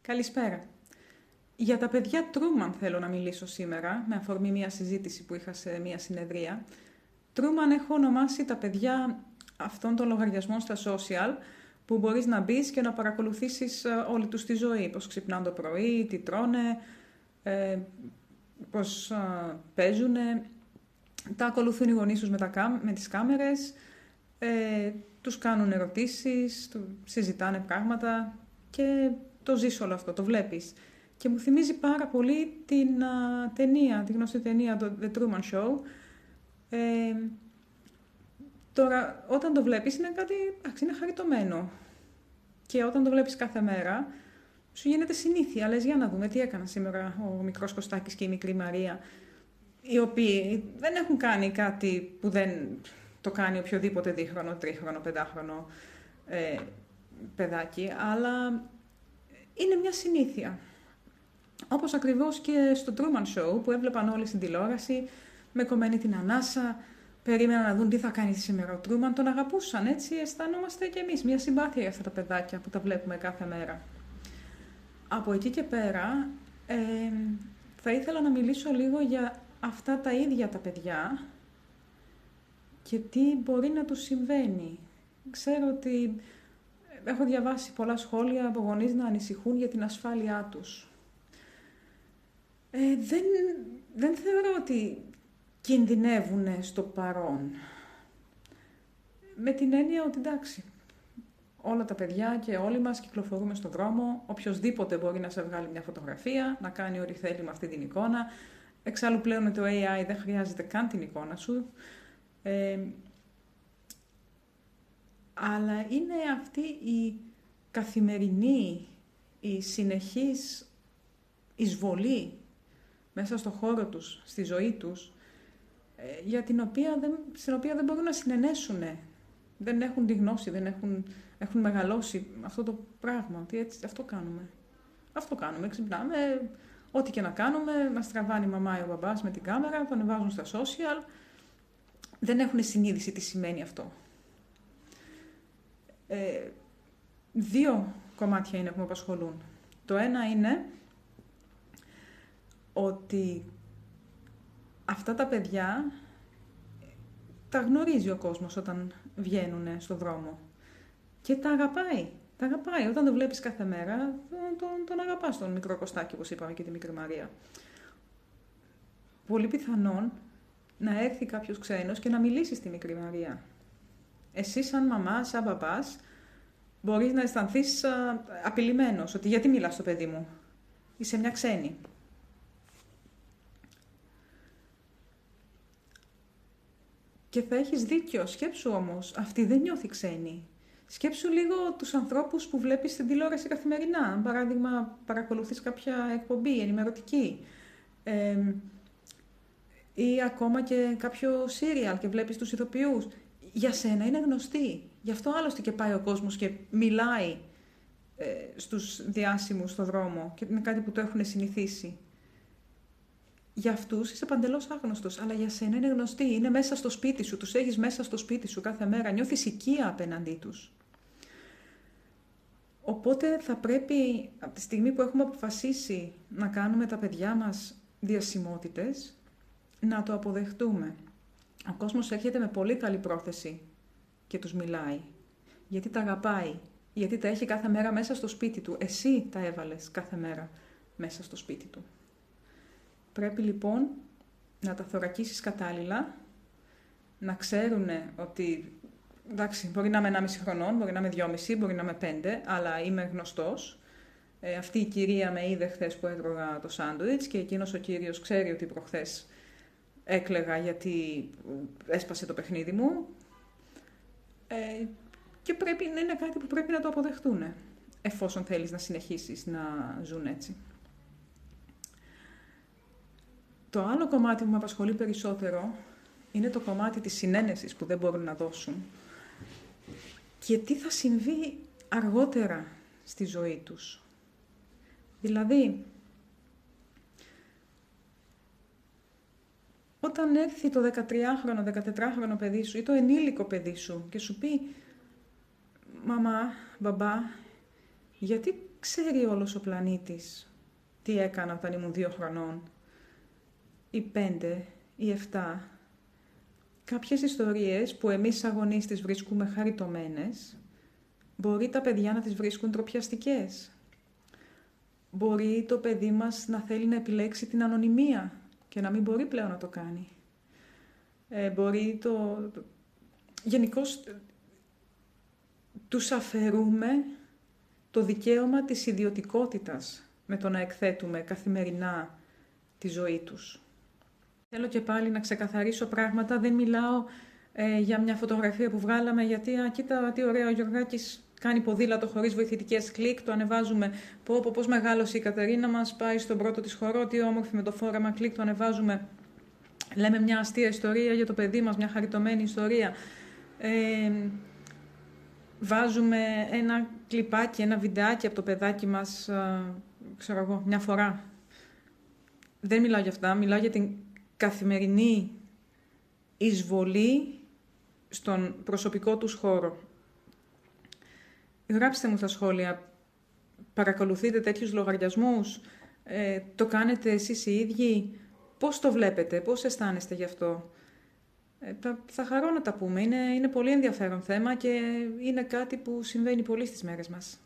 Καλησπέρα. Για τα παιδιά Τρούμαν θέλω να μιλήσω σήμερα, με αφορμή μια συζήτηση που είχα σε μια συνεδρία. Τρούμαν έχω ονομάσει τα παιδιά αυτών των λογαριασμών στα social, που μπορείς να μπεις και να παρακολουθήσεις όλη τους τη ζωή. Πώς ξυπνάνε το πρωί, τι τρώνε, πώς παίζουνε. Τα ακολουθούν οι γονείς τους με τις κάμερες, τους κάνουν ερωτήσεις, συζητάνε πράγματα και το ζεις όλο αυτό, το βλέπεις. Και μου θυμίζει πάρα πολύ την ταινία, τη γνωστή ταινία, το The Truman Show. Τώρα, όταν το βλέπεις είναι κάτι, είναι χαριτωμένο. Και όταν το βλέπεις κάθε μέρα, σου γίνεται συνήθεια. Λες, για να δούμε τι έκανα σήμερα ο μικρός Κωστάκης και η μικρή Μαρία, οι οποίοι δεν έχουν κάνει κάτι που δεν το κάνει οποιοδήποτε δίχρονο, τρίχρονο, πεντάχρονο παιδάκι, αλλά είναι μια συνήθεια. Όπως ακριβώς και στο Truman Show που έβλεπαν όλοι στην τηλεόραση, με κομμένη την ανάσα, περίμεναν να δουν τι θα κάνει σήμερα ο Τρούμαν, τον αγαπούσαν, έτσι αισθανόμαστε κι εμείς, μια συμπάθεια για αυτά τα παιδάκια που τα βλέπουμε κάθε μέρα. Από εκεί και πέρα, θα ήθελα να μιλήσω λίγο για αυτά τα ίδια τα παιδιά και τι μπορεί να τους συμβαίνει. Ξέρω ότι έχω διαβάσει πολλά σχόλια από γονείς να ανησυχούν για την ασφάλειά τους. Δεν θεωρώ ότι κινδυνεύουν στο παρόν. Με την έννοια ότι εντάξει, όλα τα παιδιά και όλοι μας κυκλοφορούμε στον δρόμο, οποιοσδήποτε μπορεί να σε βγάλει μια φωτογραφία, να κάνει ό,τι θέλει με αυτή την εικόνα. Εξάλλου πλέον με το AI δεν χρειάζεται καν την εικόνα σου. Αλλά είναι αυτή η καθημερινή, η συνεχής εισβολή μέσα στο χώρο τους, στη ζωή τους, στην οποία δεν μπορούν να συνενέσουν. Δεν έχουν τη γνώση, έχουν μεγαλώσει αυτό το πράγμα, ότι έτσι, αυτό κάνουμε. Αυτό κάνουμε, ξυπνάμε, ό,τι και να κάνουμε, μας τραβάνει η μαμά ή ο μπαμπάς με την κάμερα, το ανεβάζουν στα social. Δεν έχουν συνείδηση τι σημαίνει αυτό. Δύο κομμάτια είναι που με απασχολούν. Το ένα είναι ότι αυτά τα παιδιά τα γνωρίζει ο κόσμος όταν βγαίνουν στον δρόμο και τα αγαπάει. Τα αγαπάει. Όταν το βλέπεις κάθε μέρα, τον αγαπάς τον μικρό Κωστάκη, όπως είπαμε, και τη μικρή Μαρία. Πολύ πιθανόν να έρθει κάποιος ξένος και να μιλήσει στη μικρή Μαρία. Εσύ σαν μαμά, σαν μπαμπάς, μπορείς να αισθανθείς απειλημένος, ότι γιατί μιλάς στο παιδί μου, είσαι μια ξένη. Και θα έχεις δίκιο, σκέψου όμως, αυτή δεν νιώθει ξένη. Σκέψου λίγο τους ανθρώπους που βλέπεις στην τηλεόραση καθημερινά. Αν παράδειγμα παρακολουθείς κάποια εκπομπή ενημερωτική ή ακόμα και κάποιο σύριαλ και βλέπεις τους ηθοποιούς. Για σένα είναι γνωστοί. Γι' αυτό άλλωστε και πάει ο κόσμος και μιλάει στους διάσημους στον δρόμο και είναι κάτι που το έχουν συνηθίσει. Για αυτούς είσαι παντελώς άγνωστος, αλλά για σένα είναι γνωστοί. Είναι μέσα στο σπίτι σου, τους έχεις μέσα στο σπίτι σου κάθε μέρα. Νιώθεις οικία απέναντί τους. Οπότε θα πρέπει, από τη στιγμή που έχουμε αποφασίσει να κάνουμε τα παιδιά μας διασημότητες, να το αποδεχτούμε. Ο κόσμος έρχεται με πολύ καλή πρόθεση και τους μιλάει. Γιατί τα αγαπάει. Γιατί τα έχει κάθε μέρα μέσα στο σπίτι του. Εσύ τα έβαλες κάθε μέρα μέσα στο σπίτι του. Πρέπει λοιπόν να τα θωρακίσεις κατάλληλα, να ξέρουν ότι, εντάξει, μπορεί να είμαι 1,5 χρονών, μπορεί να είμαι 2,5, μπορεί να είμαι 5, αλλά είμαι γνωστός. Αυτή η κυρία με είδε χθες που έτρωγα το σάντουιτς και εκείνος ο κύριος ξέρει ότι προχθές έκλαιγα γιατί έσπασε το παιχνίδι μου. Και πρέπει να είναι κάτι που πρέπει να το αποδεχτούν, εφόσον θέλεις να συνεχίσεις να ζουν έτσι. Το άλλο κομμάτι που με απασχολεί περισσότερο είναι το κομμάτι της συνένεσης που δεν μπορούν να δώσουν και τι θα συμβεί αργότερα στη ζωή τους. Δηλαδή, όταν έρθει το 13χρονο, 14χρονο παιδί σου ή το ενήλικο παιδί σου και σου πει «Μαμά, μπαμπά, γιατί ξέρει όλος ο πλανήτης τι έκανα όταν ήμουν 2 χρονών ή 5 ή 7. Κάποιες ιστορίες που εμείς σαν γονείς τις βρίσκουμε χαριτωμένες, μπορεί τα παιδιά να τις βρίσκουν ντροπιαστικές. Μπορεί το παιδί μας να θέλει να επιλέξει την ανωνυμία και να μην μπορεί πλέον να το κάνει. Μπορεί γενικώς τους αφαιρούμε το δικαίωμα της ιδιωτικότητας με το να εκθέτουμε καθημερινά τη ζωή τους. Θέλω και πάλι να ξεκαθαρίσω πράγματα, δεν μιλάω για μια φωτογραφία που βγάλαμε, γιατί κοίτα τι ωραία ο Γιωργάκης κάνει ποδήλατο χωρίς βοηθητικές, κλικ, το ανεβάζουμε, πώς μεγάλωσε η Κατερίνα μας, πάει στον πρώτο της χορό, τι όμορφη με το φόρεμα, κλικ, το ανεβάζουμε, λέμε μια αστεία ιστορία για το παιδί μας, μια χαριτωμένη ιστορία. Βάζουμε ένα κλιπάκι, ένα βιντεάκι από το παιδάκι μας, ξέρω εγώ, μια φορά. Δεν μιλάω για αυτά, μιλάω για την καθημερινή εισβολή στον προσωπικό τους χώρο. Γράψτε μου στα σχόλια, παρακολουθείτε τέτοιους λογαριασμούς, το κάνετε εσείς οι ίδιοι, πώς το βλέπετε, πώς αισθάνεστε γι' αυτό. Θα χαρώ να τα πούμε, είναι πολύ ενδιαφέρον θέμα και είναι κάτι που συμβαίνει πολύ στις μέρες μας.